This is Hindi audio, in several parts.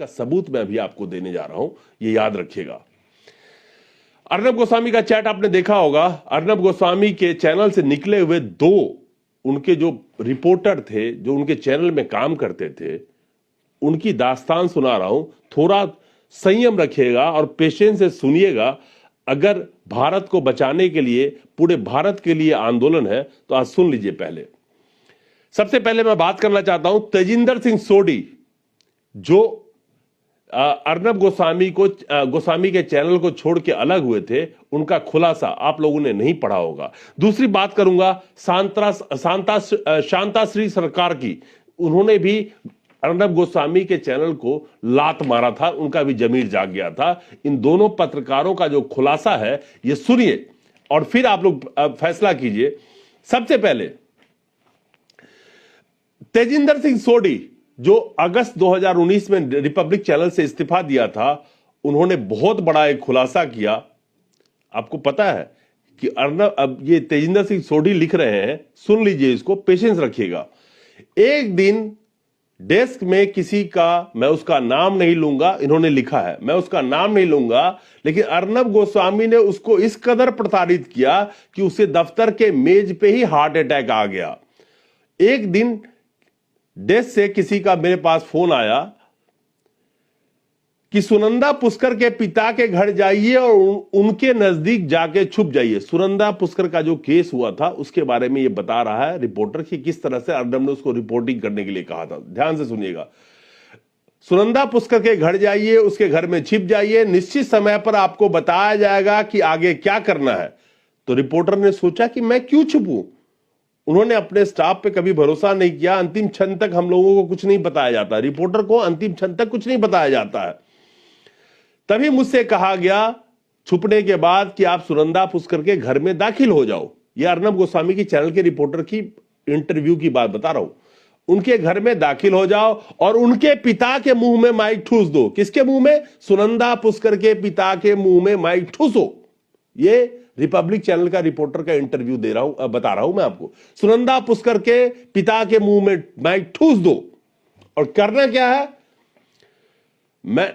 सबूत मैं भी आपको देने जा रहा हूं, ये याद रखिएगा। अर्नब गोस्वामी का चैट आपने देखा होगा। अर्नब गोस्वामी के चैनल से निकले हुए दो उनके जो रिपोर्टर थे, जो उनके चैनल में काम करते थे, उनकी दास्तान सुना रहा हूं। थोड़ा संयम रखिएगा और पेशेंस से सुनिएगा। अगर भारत को बचाने के लिए, पूरे भारत के लिए आंदोलन है तो आज सुन लीजिए। पहले, सबसे पहले मैं बात करना चाहता हूं तेजिंदर सिंह सोढी, जो अर्नब गोस्वामी के चैनल को छोड़ के अलग हुए थे, उनका खुलासा आप लोगों ने नहीं पढ़ा होगा। दूसरी बात करूंगा शांताश्री सरकार की। उन्होंने भी अर्नब गोस्वामी के चैनल को लात मारा था, उनका भी जमीर जाग गया था। इन दोनों पत्रकारों का जो खुलासा है ये सुनिए और फिर आप लोग फैसला कीजिए। सबसे पहले तेजिंदर सिंह सोढी, जो अगस्त 2019 में रिपब्लिक चैनल से इस्तीफा दिया था, उन्होंने बहुत बड़ा एक खुलासा किया। आपको पता है कि अर्नब, अब ये तेजिंदर सिंह सोढी लिख रहे हैं, सुन लीजिए इसको, पेशेंस रखिएगा। एक दिन डेस्क में किसी का, मैं उसका नाम नहीं लूंगा, इन्होंने लिखा है, मैं उसका नाम नहीं लूंगा, लेकिन अर्नब गोस्वामी ने उसको इस कदर प्रताड़ित किया कि उसे दफ्तर के मेज पे ही हार्ट अटैक आ गया। एक दिन डेस्क से किसी का मेरे पास फोन आया कि सुनंदा पुष्कर के पिता के घर जाइए और उनके नजदीक जाके छुप जाइए। सुनंदा पुष्कर का जो केस हुआ था उसके बारे में ये बता रहा है रिपोर्टर कि किस तरह से अर्नब ने उसको रिपोर्टिंग करने के लिए कहा था। ध्यान से सुनिएगा। सुनंदा पुष्कर के घर जाइए, उसके घर में छिप जाइए, निश्चित समय पर आपको बताया जाएगा कि आगे क्या करना है। तो रिपोर्टर ने सोचा कि मैं क्यों छुपूं। उन्होंने अपने स्टाफ पे कभी भरोसा नहीं किया। अंतिम क्षण तक हम लोगों को कुछ नहीं बताया जाता, रिपोर्टर को अंतिम क्षण तक कुछ नहीं बताया जाता है। तभी मुझसे कहा गया छुपने के बाद कि आप सुनंदा पुष्कर के घर में दाखिल हो जाओ। यह अर्नब गोस्वामी की चैनल के रिपोर्टर की इंटरव्यू की बात बता रहा हूं। उनके घर में दाखिल हो जाओ और उनके पिता के मुंह में माइक ठूस दो। किसके मुंह में? सुनंदा पुष्कर के पिता के मुंह में माइक ठूसो। ये रिपब्लिक चैनल का रिपोर्टर का इंटरव्यू दे रहा हूं, बता रहा हूं मैं आपको। सुनंदा पुष्कर के पिता के मुंह में माइक ठूस दो। और करना क्या है? मैं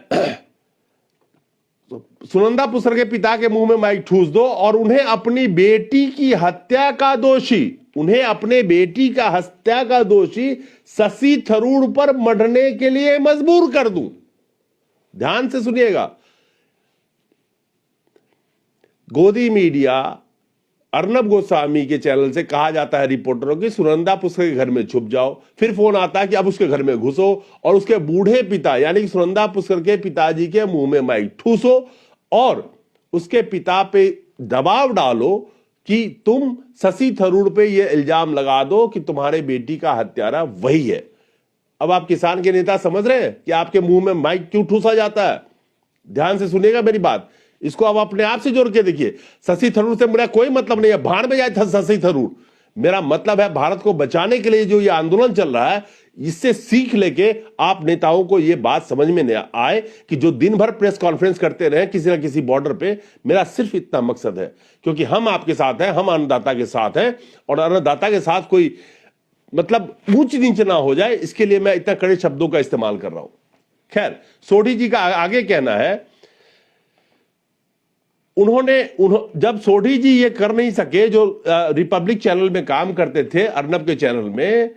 सुनंदा पुष्कर के पिता के मुंह में माइक ठूस दो और उन्हें अपनी बेटी की हत्या का दोषी, उन्हें अपने बेटी का हत्या का दोषी शशि थरूर पर मरने के लिए मजबूर कर दूं। ध्यान से सुनिएगा। गोदी मीडिया, अर्नब गोस्वामी के चैनल से कहा जाता है रिपोर्टरों की सुनंदा पुष्कर के घर में छुप जाओ। फिर फोन आता है कि अब उसके घर में घुसो और उसके बूढ़े पिता यानी कि सुनंदा पुष्कर के पिताजी के मुंह में माइक ठूसो और उसके पिता पे दबाव डालो कि तुम शशि थरूर पे ये इल्जाम लगा दो कि तुम्हारे बेटी का हत्यारा वही है। अब आप किसान के नेता समझ रहे हैं कि आपके मुंह में माइक क्यों ठूसा जाता है? ध्यान से सुनिएगा मेरी बात, इसको आप अपने आप से जोड़ के देखिए। शशि थरूर से मेरा कोई मतलब नहीं है, भाड़ में जाए था शशि थरूर। मेरा मतलब है भारत को बचाने के लिए जो ये आंदोलन चल रहा है, इससे सीख लेके आप नेताओं को ये बात समझ में नहीं आए कि जो दिन भर प्रेस कॉन्फ्रेंस करते रहे किसी ना किसी बॉर्डर पे। मेरा सिर्फ इतना मकसद है, क्योंकि हम आपके साथ हैं, हम अन्नदाता के साथ हैं और अन्नदाता के साथ कोई मतलब ऊंच नीच ना हो जाए, इसके लिए मैं इतना कड़े शब्दों का इस्तेमाल कर रहा हूं। खैर, सोढी जी का आगे कहना है, जब सोढी जी ये कर नहीं सके, जो रिपब्लिक चैनल में काम करते थे अर्नब के चैनल में,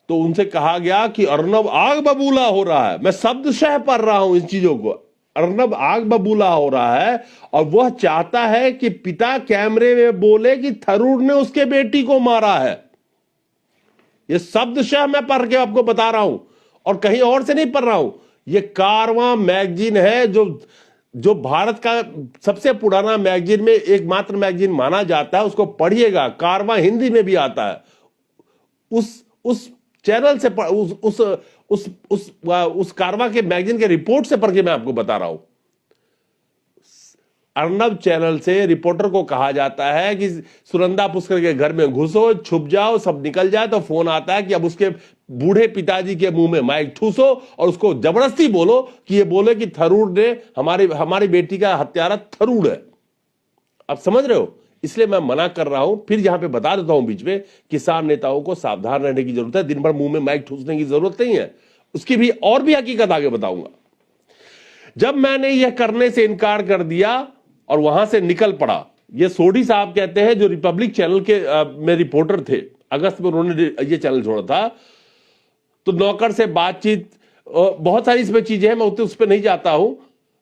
तो उनसे कहा गया कि अर्नब आग बबूला हो रहा है। मैं शब्दशः पढ़ रहा हूं इन चीजों को। अर्नब आग बबूला हो रहा है और वह चाहता है कि पिता कैमरे में बोले कि थरूर ने उसके बेटी को मारा है। यह शब्दशः मैं पढ़ के आपको बता रहा हूं और कहीं और से नहीं पढ़ रहा हूं। यह कारवां मैगजीन है, जो भारत का सबसे पुराना मैगजीन में एकमात्र मैगजीन माना जाता है। उसको पढ़िएगा, कारवां हिंदी में भी आता है। उस चैनल से उस कारवां के मैगजीन के रिपोर्ट से पढ़ के मैं आपको बता रहा हूं। अर्नब चैनल से रिपोर्टर को कहा जाता है कि सुनंदा पुष्कर के घर में घुसो, छुप जाओ, सब निकल जाए। तो फोन आता है कि अब उसके बूढ़े पिताजी के मुंह में माइक ठूसो और उसको जबरदस्ती बोलो कि ये बोले कि थरूर ने हमारी बेटी का हत्यारा थरूर है। आप समझ रहे हो? इसलिए मैं मना कर रहा हूं। फिर यहां पे बता देता हूं बीच में, किसान नेताओं को सावधान रहने की जरूरत है। दिन भर मुंह में माइक ठूसने की जरूरत नहीं है। उसकी भी और भी हकीकत आगे बताऊंगा। जब मैंने यह करने से इनकार कर दिया और वहां से निकल पड़ा, ये सोढ़ी साहब कहते हैं जो रिपब्लिक चैनल के में रिपोर्टर थे, अगस्त में उन्होंने ये चैनल छोड़ा था। तो नौकर से बातचीत, बहुत सारी इसमें चीजें हैं, मैं उस पर नहीं जाता हूं।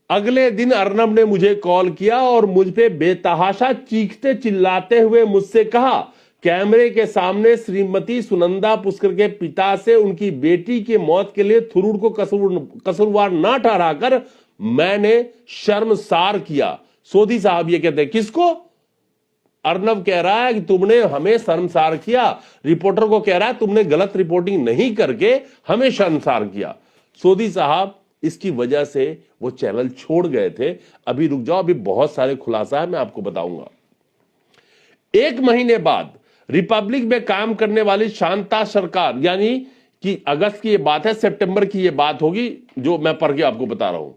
अगले दिन अर्नब ने मुझे कॉल किया और मुझ पे बेतहाशा चीखते चिल्लाते हुए मुझसे कहा, कैमरे के सामने श्रीमती सुनंदा पुष्कर के पिता से उनकी बेटी की मौत के लिए थरूर को कसूरवार ना ठहराकर मैंने शर्मसार किया। सोधी साहब ये कहते हैं, किसको? अर्नब कह रहा है कि तुमने हमें शर्मसार किया, रिपोर्टर को कह रहा है तुमने गलत रिपोर्टिंग नहीं करके हमें शर्मसार किया। सोधी साहब इसकी वजह से वो चैनल छोड़ गए थे। अभी रुक जाओ, अभी बहुत सारे खुलासा है, मैं आपको बताऊंगा। 1 महीने बाद रिपब्लिक में काम करने वाली शांता सरकार, यानी कि अगस्त की ये बात है, सितंबर की ये बात होगी जो मैं पढ़ के आपको बता रहा हूं।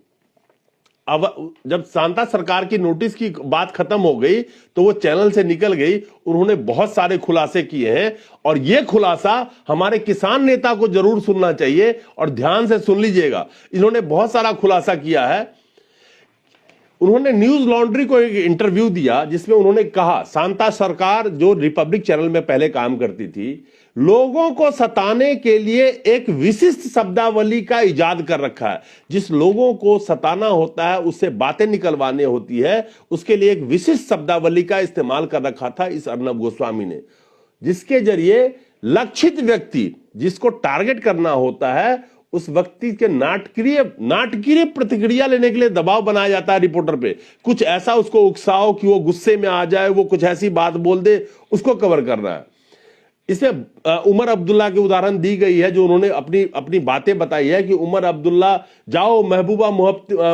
अब जब शांता सरकार की नोटिस की बात खत्म हो गई तो वो चैनल से निकल गई। उन्होंने बहुत सारे खुलासे किए हैं और ये खुलासा हमारे किसान नेता को जरूर सुनना चाहिए और ध्यान से सुन लीजिएगा। इन्होंने बहुत सारा खुलासा किया है। उन्होंने न्यूज लॉन्ड्री को एक इंटरव्यू दिया जिसमें उन्होंने कहा, शांता सरकार जो रिपब्लिक चैनल में पहले काम करती थी, लोगों को सताने के लिए एक विशिष्ट शब्दावली का इजाद कर रखा है। जिस लोगों को सताना होता है, उससे बातें निकलवाने होती है, उसके लिए एक विशिष्ट शब्दावली का इस्तेमाल कर रखा था इस अर्नब गोस्वामी ने, जिसके जरिए लक्षित व्यक्ति जिसको टारगेट करना होता है उस व्यक्ति के नाटकीय प्रतिक्रिया लेने के लिए दबाव बनाया जाता है रिपोर्टर पे। कुछ ऐसा उसको उकसाओ कि वो गुस्से में आ जाए, वो कुछ ऐसी बात बोल दे, उसको कवर करना है। इसमें उमर अब्दुल्ला की उदाहरण दी गई है, जो उन्होंने अपनी बातें बताई है कि उमर अब्दुल्ला जाओ महबूबा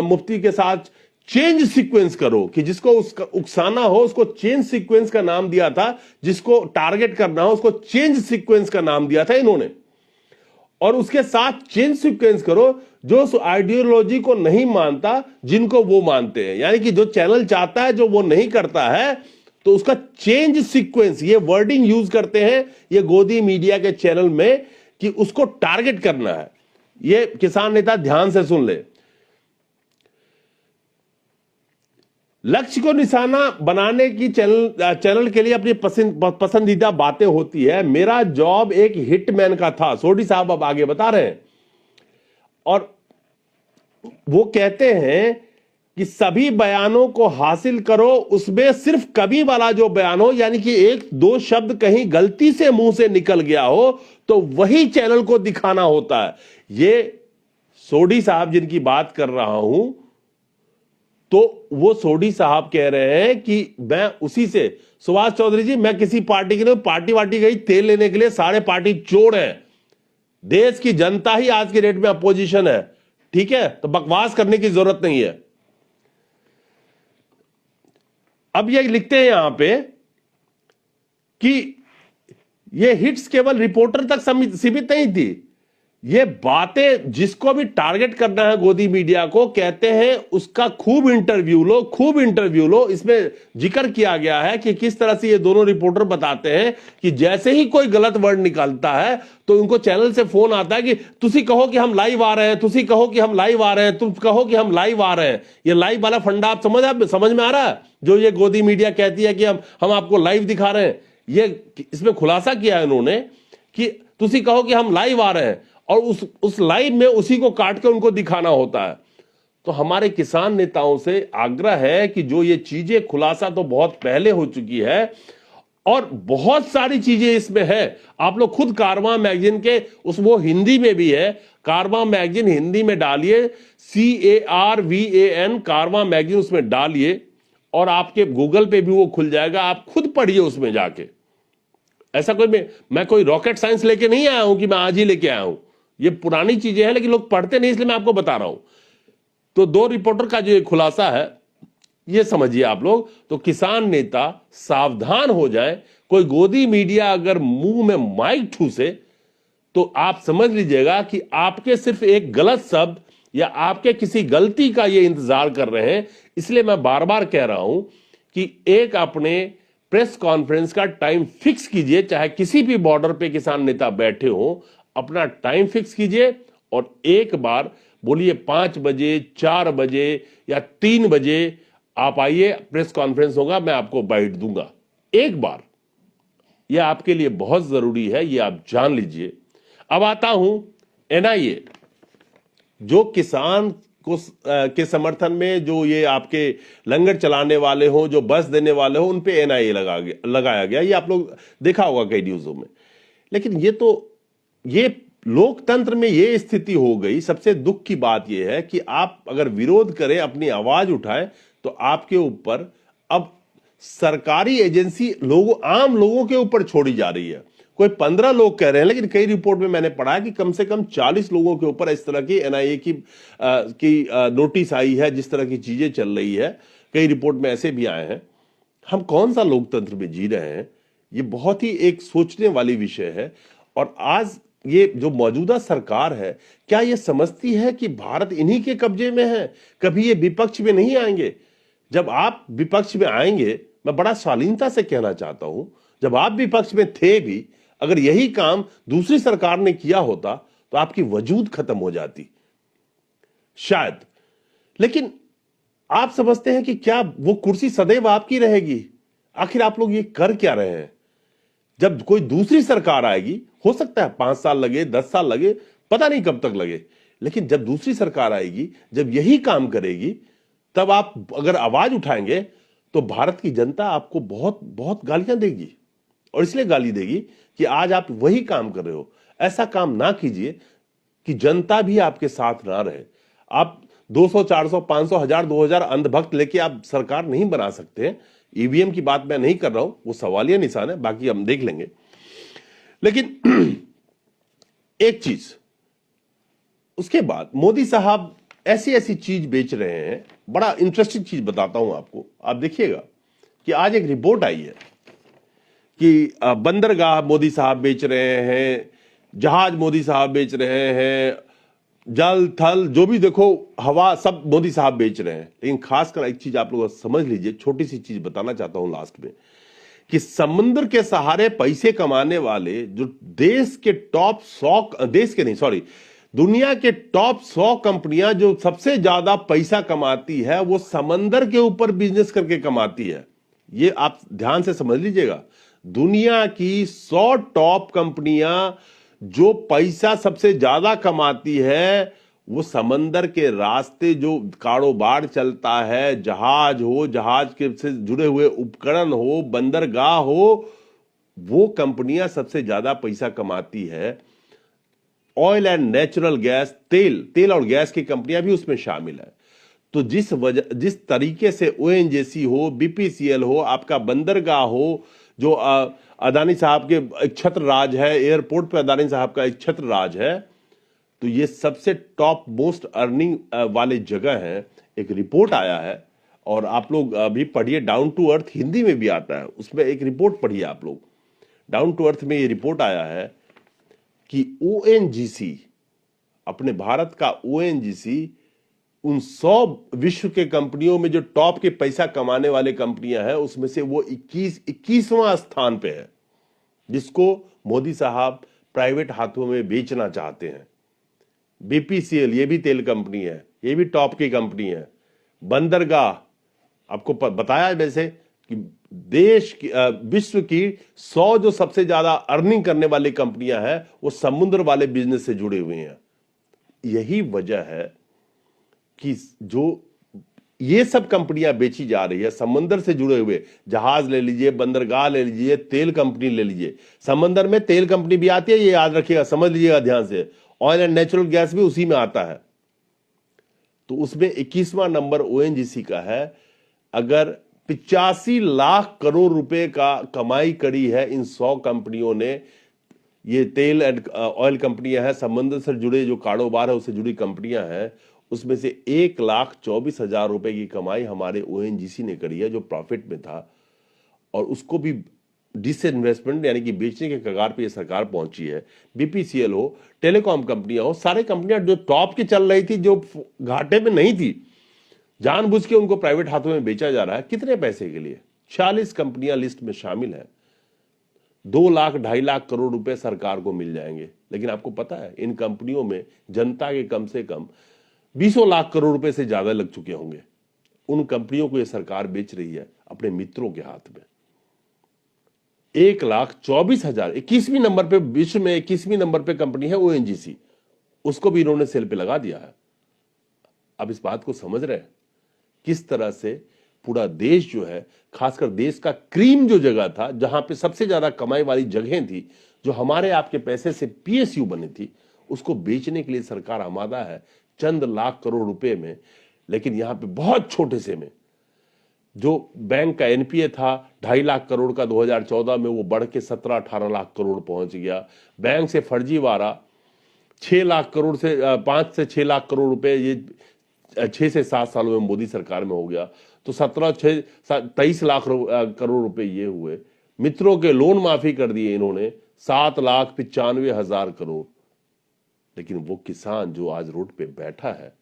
मुफ्ती के साथ चेंज सीक्वेंस करो, कि जिसको उसका उकसाना हो उसको चेंज सीक्वेंस का नाम दिया था, जिसको टारगेट करना हो उसको चेंज सीक्वेंस का नाम दिया था इन्होंने। और उसके साथ चेंज सीक्वेंस करो जो उस आइडियोलॉजी को नहीं मानता जिनको वो मानते हैं, यानी कि जो चैनल चाहता है जो वो नहीं करता है तो उसका चेंज सीक्वेंस, ये वर्डिंग यूज करते हैं ये गोदी मीडिया के चैनल में कि उसको टारगेट करना है। ये किसान नेता ध्यान से सुन ले। लक्ष्य को निशाना बनाने की चैनल के लिए अपनी पसंदीदा बातें होती है। मेरा जॉब एक हिटमैन का था, सोढ़ी साहब अब आगे बता रहे हैं। और वो कहते हैं कि सभी बयानों को हासिल करो, उसमें सिर्फ कवि वाला जो बयान हो, यानी कि 1-2 शब्द कहीं गलती से मुंह से निकल गया हो तो वही चैनल को दिखाना होता है। ये सोढ़ी साहब जिनकी बात कर रहा हूं, तो वो सोढ़ी साहब कह रहे हैं कि मैं उसी से, सुभाष चौधरी जी मैं किसी पार्टी के लिए, पार्टी वार्टी गई तेल लेने के लिए, सारे पार्टी चोर हैं, देश की जनता ही आज के डेट में अपोजिशन है, ठीक है, तो बकवास करने की जरूरत नहीं है। अब ये लिखते हैं यहां पे कि ये हिट्स केवल रिपोर्टर तक सीमित नहीं थी, ये बातें जिसको भी टारगेट करना है गोदी मीडिया को, कहते हैं उसका खूब इंटरव्यू लो। इसमें जिक्र किया गया है कि किस तरह से ये दोनों रिपोर्टर बताते हैं कि जैसे ही कोई गलत वर्ड निकलता है तो उनको चैनल से फोन आता है कि तुसी कहो कि हम लाइव आ रहे हैं, तुसी कहो कि हम लाइव आ रहे हैं, तुम कहो कि हम लाइव आ रहे हैं। ये लाइव वाला फंडा आप समझ में आ रहा है, जो ये गोदी मीडिया कहती है कि हम आपको लाइव दिखा रहे हैं। ये इसमें खुलासा किया है इन्होंने कि तुसी कहो कि हम लाइव आ रहे हैं और उस लाइव में उसी को काट के उनको दिखाना होता है। तो हमारे किसान नेताओं से आग्रह है कि जो ये चीजें, खुलासा तो बहुत पहले हो चुकी है और बहुत सारी चीजें इसमें है। आप लोग खुद कारवां मैगजीन के वो हिंदी में भी है, कारवां मैगजीन हिंदी में डालिए, CARVAN कारवां मैगजीन, उसमें डालिए और आपके गूगल पे भी वो खुल जाएगा, आप खुद पढ़िए उसमें जाके। ऐसा मैं कोई रॉकेट साइंस लेके नहीं आया हूं कि मैं आज ही लेके आया हूं, ये पुरानी चीजें हैं लेकिन लोग पढ़ते नहीं, इसलिए मैं आपको बता रहा हूं। तो 2 रिपोर्टर का जो खुलासा है ये समझिए आप लोग। तो किसान नेता सावधान हो जाए, कोई गोदी मीडिया अगर मुंह में माइक ठूसे तो आप समझ लीजिएगा कि आपके सिर्फ एक गलत शब्द या आपके किसी गलती का ये इंतजार कर रहे हैं। इसलिए मैं बार बार कह रहा हूं कि एक अपने प्रेस कॉन्फ्रेंस का टाइम फिक्स कीजिए, चाहे किसी भी बॉर्डर पे किसान नेता बैठे हो, अपना टाइम फिक्स कीजिए और एक बार बोलिए 5 बजे, 4 बजे या 3 बजे आप आइए, प्रेस कॉन्फ्रेंस होगा, मैं आपको बाइट दूंगा एक बार। यह आपके लिए बहुत जरूरी है, यह आप जान लीजिए। अब आता हूं एनआईए, जो किसान को के समर्थन में जो ये आपके लंगर चलाने वाले हो, जो बस देने वाले हो, उन पे एनआईए लगाया गया। ये आप लोग देखा होगा कई न्यूज़ों में। लेकिन ये लोकतंत्र में ये स्थिति हो गई। सबसे दुख की बात ये है कि आप अगर विरोध करें, अपनी आवाज उठाएं, तो आपके ऊपर अब सरकारी एजेंसी आम लोगों के ऊपर छोड़ी जा रही है। कोई 15 लोग कह रहे हैं, लेकिन कई रिपोर्ट में मैंने पढ़ा कि कम से कम 40 लोगों के ऊपर इस तरह की एनआईए की नोटिस आई है, जिस तरह की चीजें चल रही है। कई रिपोर्ट में ऐसे भी आए हैं। हम कौन सा लोकतंत्र में जी रहे हैं? ये बहुत ही एक सोचने वाली विषय है। और आज ये जो मौजूदा सरकार है, क्या ये समझती है कि भारत इन्हीं के कब्जे में है? कभी ये विपक्ष में नहीं आएंगे? जब आप विपक्ष में आएंगे, मैं बड़ा शालीनता से कहना चाहता हूं, जब आप विपक्ष में थे भी, अगर यही काम दूसरी सरकार ने किया होता तो आपकी वजूद खत्म हो जाती शायद। लेकिन आप समझते हैं कि क्या वो कुर्सी सदैव आपकी रहेगी? आखिर आप लोग ये कर क्या रहे हैं? जब कोई दूसरी सरकार आएगी, हो सकता है 5 साल लगे, 10 साल लगे, पता नहीं कब तक लगे, लेकिन जब दूसरी सरकार आएगी, जब यही काम करेगी, तब आप अगर आवाज उठाएंगे तो भारत की जनता आपको बहुत बहुत गालियां देगी। और इसलिए गाली देगी कि आज आप वही काम कर रहे हो। ऐसा काम ना कीजिए कि जनता भी आपके साथ ना रहे। आप 200, 400, 500, 1000, 2000 अंधभक्त लेके आप सरकार नहीं बना सकते। ईवीएम की बात मैं नहीं कर रहा हूं, वो सवालिया निशान है, बाकी हम देख लेंगे। लेकिन एक चीज, उसके बाद मोदी साहब ऐसी ऐसी चीज बेच रहे हैं। बड़ा इंटरेस्टिंग चीज बताता हूं आपको, आप देखिएगा कि आज एक रिपोर्ट आई है कि बंदरगाह मोदी साहब बेच रहे हैं, जहाज मोदी साहब बेच रहे हैं, जल थल जो भी देखो, हवा, सब मोदी साहब बेच रहे हैं। लेकिन खासकर एक चीज आप लोग समझ लीजिए, छोटी सी चीज बताना चाहता हूं लास्ट में, कि समुद्र के सहारे पैसे कमाने वाले जो देश के टॉप 100, देश के नहीं सॉरी, दुनिया के टॉप 100 कंपनियां जो सबसे ज्यादा पैसा कमाती है, वो समंदर के ऊपर बिजनेस करके कमाती है। ये आप ध्यान से समझ लीजिएगा। दुनिया की 100 टॉप कंपनियां जो पैसा सबसे ज्यादा कमाती है, वो समंदर के रास्ते जो कारोबार चलता है, जहाज हो, जहाज के से जुड़े हुए उपकरण हो, बंदरगाह हो, वो कंपनियां सबसे ज्यादा पैसा कमाती है। ऑयल एंड नेचुरल गैस, तेल और गैस की कंपनियां भी उसमें शामिल है। तो जिस तरीके से ओएनजीसी हो, बीपीसीएल हो, आपका बंदरगाह हो, जो अदानी साहब के एक छत्र राज है, एयरपोर्ट पे अदानी साहब का एक छत्र राज है, तो ये सबसे टॉप मोस्ट अर्निंग वाले जगह है। एक रिपोर्ट आया है, और आप लोग अभी पढ़िए, डाउन टू अर्थ हिंदी में भी आता है, उसमें एक रिपोर्ट पढ़िए आप लोग। डाउन टू अर्थ में ये रिपोर्ट आया है कि ओएनजीसी, अपने भारत का ओएनजीसी, उन 100 विश्व के कंपनियों में जो टॉप के पैसा कमाने वाले कंपनियां हैं, उसमें से वो 21वां स्थान पे है, जिसको मोदी साहब प्राइवेट हाथों में बेचना चाहते हैं। बीपीसीएल, ये भी तेल कंपनी है, ये भी टॉप की कंपनी है। बंदरगाह, आपको बताया वैसे कि देश की विश्व की 100 जो सबसे ज्यादा अर्निंग करने वाली कंपनियां हैं, वो समुद्र वाले बिजनेस से जुड़े हुए हैं। यही वजह है कि जो ये सब कंपनियां बेची जा रही है, समंदर से जुड़े हुए, जहाज ले लीजिए, बंदरगाह ले लीजिए, तेल कंपनी ले लीजिए। समंदर में तेल कंपनी भी आती है, ये याद रखिएगा, समझ लीजिएगा ध्यान से। ऑयल एंड नेचुरल गैस भी उसी में आता है। तो उसमें 21वां नंबर ओएनजीसी का है। अगर 85 लाख करोड़ रुपए का कमाई करी है इन 100 कंपनियों ने, ये तेल एंड ऑयल कंपनियां हैं, समंदर से जुड़े जो कारोबार है उससे जुड़ी कंपनियां हैं, उसमें से 1,24,000 रुपए की कमाई हमारे ओएनजीसी ने करी है, जो प्रॉफिट में था। और उसको भी डिसइन्वेस्टमेंट यानी कि बेचने के कगार पे ये सरकार पहुंची है। बीपीसीएल हो, टेलीकॉम कंपनियां हो, सारे कंपनियां जो टॉप की चल रही थी, जो घाटे में नहीं थी, जानबूझ के उनको प्राइवेट हाथों में बेचा जा रहा है। कितने पैसे के लिए? 40 कंपनियां लिस्ट में शामिल है। 2 लाख 2.5 लाख करोड़ रुपए सरकार को मिल जाएंगे। लेकिन आपको पता है, इन कंपनियों में जनता के कम से कम बीसों लाख करोड़ रुपए से ज्यादा लग चुके होंगे। उन कंपनियों को यह सरकार बेच रही है अपने मित्रों के हाथ में। 1,24,000, 21वीं नंबर पे, विश्व में 21वीं नंबर पे कंपनी है ओएनजीसी, उसको भी इन्होंने सेल पे लगा दिया है। अब इस बात को समझ रहे हैं किस तरह से पूरा देश जो है, खासकर देश का क्रीम जो जगह था, जहां पे सबसे ज्यादा कमाई वाली जगहें थी, जो हमारे आपके पैसे से पीएसयू बनी थी, उसको बेचने के लिए सरकार आमादा है चंद लाख करोड़ रुपए में। लेकिन यहां पे बहुत छोटे से में, जो बैंक का एनपीए था 2.5 लाख करोड़ का 2014 में, वो बढ़ के 17-18 लाख करोड़ पहुंच गया। बैंक से फर्जीवाड़ा 6 लाख करोड़ से 5 से 6 लाख करोड़ रुपए ये 6 से 7 सालों में मोदी सरकार में हो गया। तो 23 लाख करोड़ रुपए ये हुए। मित्रों के लोन माफी कर दिए इन्होंने 7,95,000 करोड़। लेकिन वो किसान जो आज रोड पे बैठा है,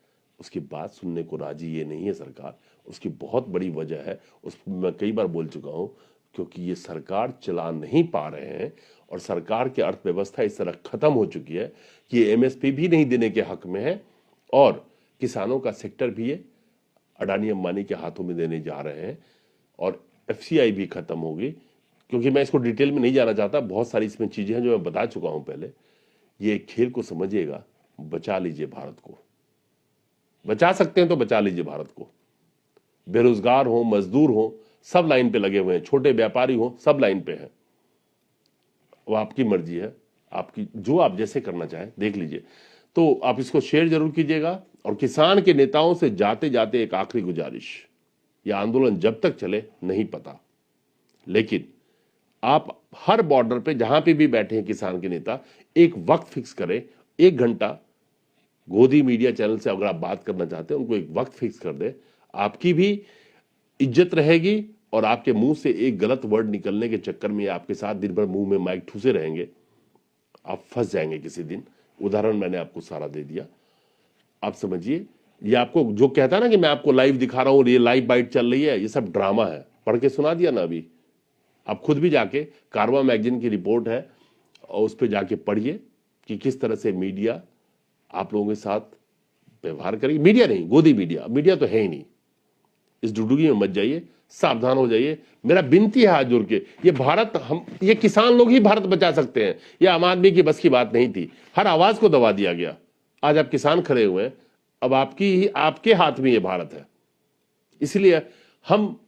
उसकी बात सुनने को राजी ये नहीं है सरकार। उसकी बहुत बड़ी वजह है, उस मैं कई बार बोल चुका हूं, क्योंकि ये सरकार चला नहीं पा रहे हैं और सरकार की अर्थव्यवस्था इस तरह खत्म हो चुकी है कि एमएसपी भी नहीं देने के हक में है और किसानों का सेक्टर भी ये अडानी अंबानी के हाथों में देने जा रहे हैं और एफसीआई भी खत्म होगी। क्योंकि मैं इसको डिटेल में नहीं जाना चाहता, बहुत सारी इसमें चीजें हैं जो मैं बता चुका हूं पहले। ये खेल को समझिएगा, बचा लीजिए भारत को। बचा सकते हैं तो बचा लीजिए भारत को। बेरोजगार हो, मजदूर हो, सब लाइन पे लगे हुए हैं, छोटे व्यापारी हो, सब लाइन पे हैं। वो आपकी मर्जी है, आपकी जो आप जैसे करना चाहें देख लीजिए। तो आप इसको शेयर जरूर कीजिएगा। और किसान के नेताओं से जाते जाते एक आखिरी गुजारिश, यह आंदोलन जब तक चले नहीं पता, लेकिन आप हर बॉर्डर पे जहां पे भी बैठे हैं किसान के नेता, एक वक्त फिक्स करें, 1 घंटा गोदी मीडिया चैनल से अगर आप बात करना चाहते हैं, उनको एक वक्त फिक्स कर दे। आपकी भी इज्जत रहेगी और आपके मुंह से एक गलत वर्ड निकलने के चक्कर में आपके साथ दिन भर मुंह में माइक ठूसे रहेंगे, आप फंस जाएंगे किसी दिन। उदाहरण मैंने आपको सारा दे दिया, आप समझिए। ये आपको जो कहता है ना कि मैं आपको लाइव दिखा रहा हूं, ये लाइव बाइट चल रही है, ये सब ड्रामा है। पढ़ के सुना दिया ना अभी, आप खुद भी जाके कारवा मैगजीन की रिपोर्ट है और उस पर जाके पढ़िए कि किस तरह से मीडिया आप लोगों के साथ व्यवहार करेगी। मीडिया नहीं, गोदी मीडिया, मीडिया तो है ही नहीं। इस डुडुगी में मत जाइए, सावधान हो जाइए। मेरा विनती है हाथ जोड़ के, ये भारत, हम ये किसान लोग ही भारत बचा सकते हैं। ये आम आदमी की बस की बात नहीं थी, हर आवाज को दबा दिया गया। आज आप किसान खड़े हुए हैं, अब आपके हाथ में ये भारत है। इसलिए हम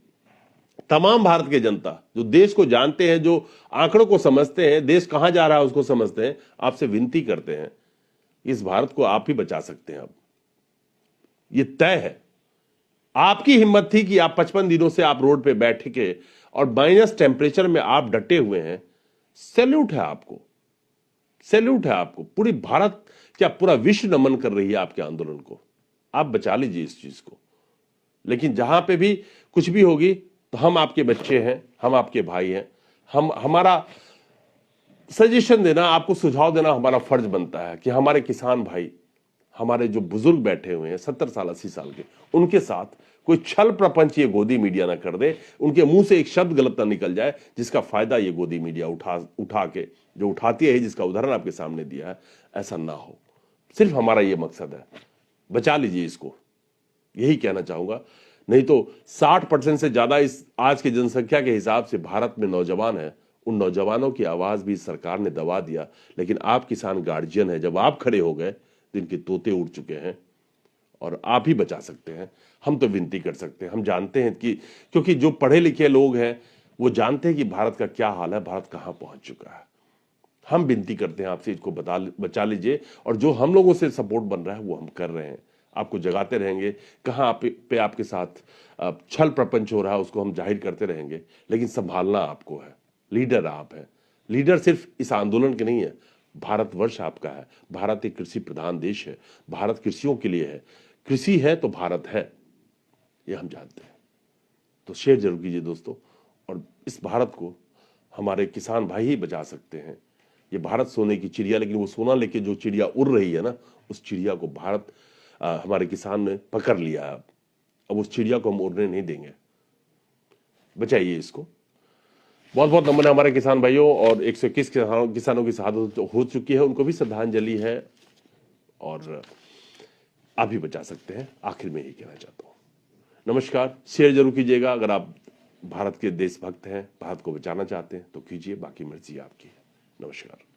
तमाम भारत के जनता जो देश को जानते हैं, जो आंकड़ों को समझते हैं, देश कहां जा रहा है उसको समझते हैं, आपसे विनती करते हैं, इस भारत को आप ही बचा सकते हैं। अब ये तय है। आपकी हिम्मत थी कि आप 55 दिनों से आप रोड पे बैठ के और माइनस टेम्परेचर में आप डटे हुए हैं। सैल्यूट है आपको, सैल्यूट है आपको। पूरी भारत, क्या पूरा विश्व नमन कर रही है आपके आंदोलन को। आप बचा लीजिए इस चीज को। लेकिन जहां पे भी कुछ भी होगी तो हम आपके बच्चे हैं, हम आपके भाई हैं। हमारा सजेशन देना, आपको सुझाव देना हमारा फर्ज बनता है कि हमारे किसान भाई, हमारे जो बुजुर्ग बैठे हुए हैं 70 साल 80 साल के, उनके साथ कोई छल प्रपंच ये गोदी मीडिया ना कर दे, उनके मुंह से एक शब्द गलत ना निकल जाए जिसका फायदा ये गोदी मीडिया उठा के जो उठाती है, जिसका उदाहरण आपके सामने दिया है, ऐसा ना हो। सिर्फ हमारा ये मकसद है, बचा लीजिए इसको, यही कहना चाहूंगा। नहीं तो 60% से ज्यादा इस आज की जनसंख्या के हिसाब से भारत में नौजवान है। उन नौजवानों की आवाज भी सरकार ने दबा दिया। लेकिन आप किसान गार्जियन है, जब आप खड़े हो गए तो इनके तोते उड़ चुके हैं और आप ही बचा सकते हैं। हम तो विनती कर सकते हैं, हम जानते हैं कि, क्योंकि जो पढ़े लिखे लोग हैं वो जानते हैं कि भारत का क्या हाल है, भारत कहां पहुंच चुका है। हम विनती करते हैं आपसे, इसको बचा लीजिए। और जो हम लोगों से सपोर्ट बन रहा है वो हम कर रहे हैं, आपको जगाते रहेंगे। कहां पे आपके साथ छल प्रपंच हो रहा है उसको हम जाहिर करते रहेंगे, लेकिन संभालना आपको है। लीडर आप हैं। लीडर सिर्फ इस आंदोलन के नहीं है, भारतवर्ष आपका है। भारत एक कृषि प्रधान देश है, भारत कृषियों के लिए है। कृषि है तो भारत है, ये हम जानते हैं। तो शेयर जरूर कीजिए दोस्तों। और इस भारत को हमारे किसान भाई ही बचा सकते हैं। ये भारत सोने की चिड़िया, लेकिन वो सोना लेके जो चिड़िया उड़ रही है ना, उस चिड़िया को भारत हमारे किसान ने पकड़ लिया है। अब उस चिड़िया को हम उड़ने नहीं देंगे। बचाइए इसको। बहुत बहुत नमन है हमारे किसान भाइयों। और 121 किसानों की शहादत हो चुकी है, उनको भी श्रद्धांजलि है। और आप भी बचा सकते हैं। आखिर में यही कहना चाहता हूं। नमस्कार, शेयर जरूर कीजिएगा। अगर आप भारत के देशभक्त हैं, भारत को बचाना चाहते हैं तो कीजिए, बाकी मर्जी आपकी है। नमस्कार।